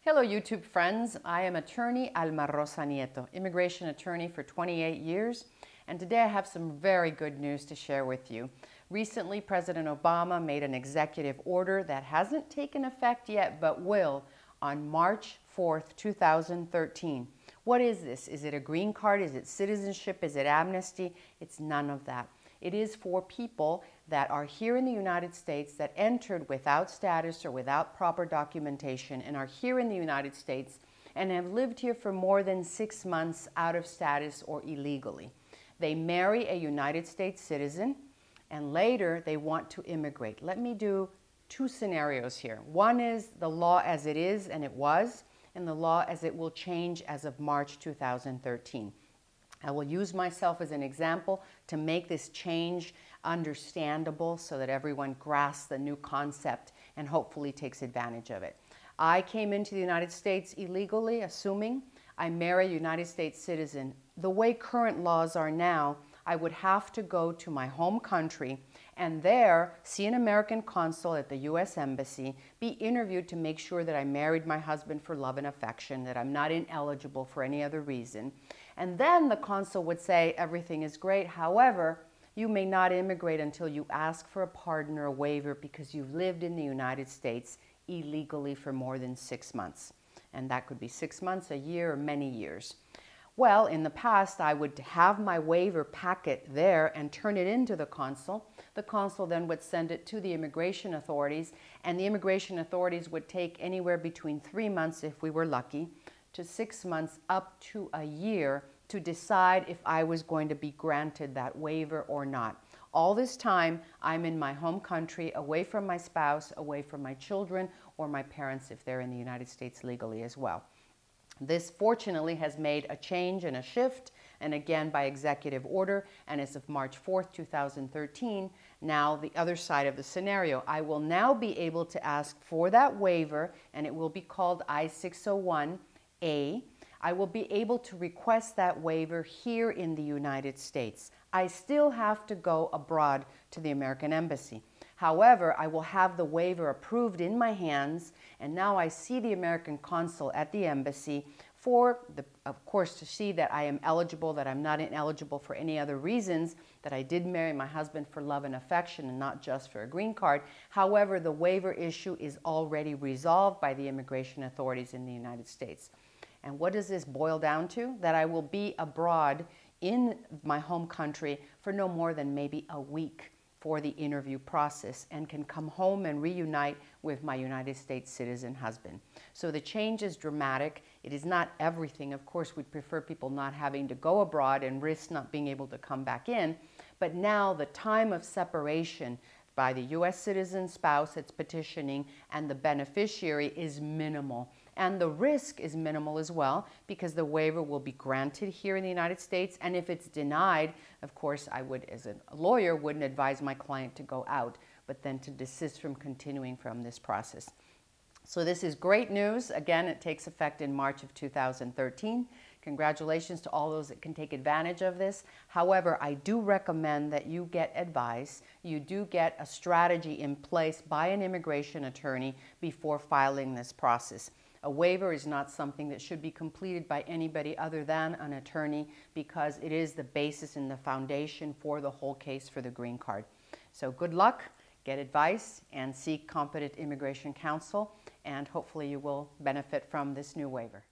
Hello YouTube friends, I am attorney Alma Rosa Nieto, immigration attorney for 28 years, and today I have some very good news to share with you. Recently, President Obama made an executive order that hasn't taken effect yet, but will on March 4th, 2013. What is this? Is it a green card? Is it citizenship? Is it amnesty? It's none of that. It is for people that are here in the United States that entered without status or without proper documentation and are here in the United States and have lived here for more than 6 months out of status or illegally. They marry a United States citizen and later they want to immigrate. Let me do two scenarios here. One is the law as it is and it was, and the law as it will change as of March 2013. I will use myself as an example to make this change understandable so that everyone grasps the new concept and hopefully takes advantage of it. I came into the United States illegally, assuming I marry a United States citizen. The way current laws are now, I would have to go to my home country and there see an American consul at the U.S. Embassy, be interviewed to make sure that I married my husband for love and affection, that I'm not ineligible for any other reason. And then the consul would say, everything is great. However, you may not immigrate until you ask for a pardon or a waiver because you've lived in the United States illegally for more than 6 months. And that could be 6 months, a year, or many years. Well, in the past, I would have my waiver packet there and turn it into the consul. The consul then would send it to the immigration authorities, and the immigration authorities would take anywhere between 3 months, if we were lucky, to 6 months up to a year to decide if I was going to be granted that waiver or not. All this time, I'm in my home country, away from my spouse, away from my children, or my parents if they're in the United States legally as well. This fortunately has made a change and a shift, and again by executive order, and as of March 4th, 2013, now the other side of the scenario. I will now be able to ask for that waiver, and it will be called I-601A. I will be able to request that waiver here in the United States. I still have to go abroad to the American Embassy. However, I will have the waiver approved in my hands, and now I see the American consul at the embassy of course, to see that I am eligible, that I'm not ineligible for any other reasons, that I did marry my husband for love and affection and not just for a green card. However, the waiver issue is already resolved by the immigration authorities in the United States. And what does this boil down to? That I will be abroad in my home country for no more than maybe a week for the interview process and can come home and reunite with my United States citizen husband. So the change is dramatic. It is not everything. Of course, we'd prefer people not having to go abroad and risk not being able to come back in. But now the time of separation by the U.S. citizen spouse that's petitioning and the beneficiary is minimal. And the risk is minimal as well because the waiver will be granted here in the United States. And if it's denied, of course, I would, as a lawyer, wouldn't advise my client to go out, but then to desist from continuing from this process. So this is great news. Again, it takes effect in March of 2013. Congratulations to all those that can take advantage of this. However, I do recommend that you get advice. You do get a strategy in place by an immigration attorney before filing this process. A waiver is not something that should be completed by anybody other than an attorney because it is the basis and the foundation for the whole case for the green card. So good luck, get advice, and seek competent immigration counsel, and hopefully you will benefit from this new waiver.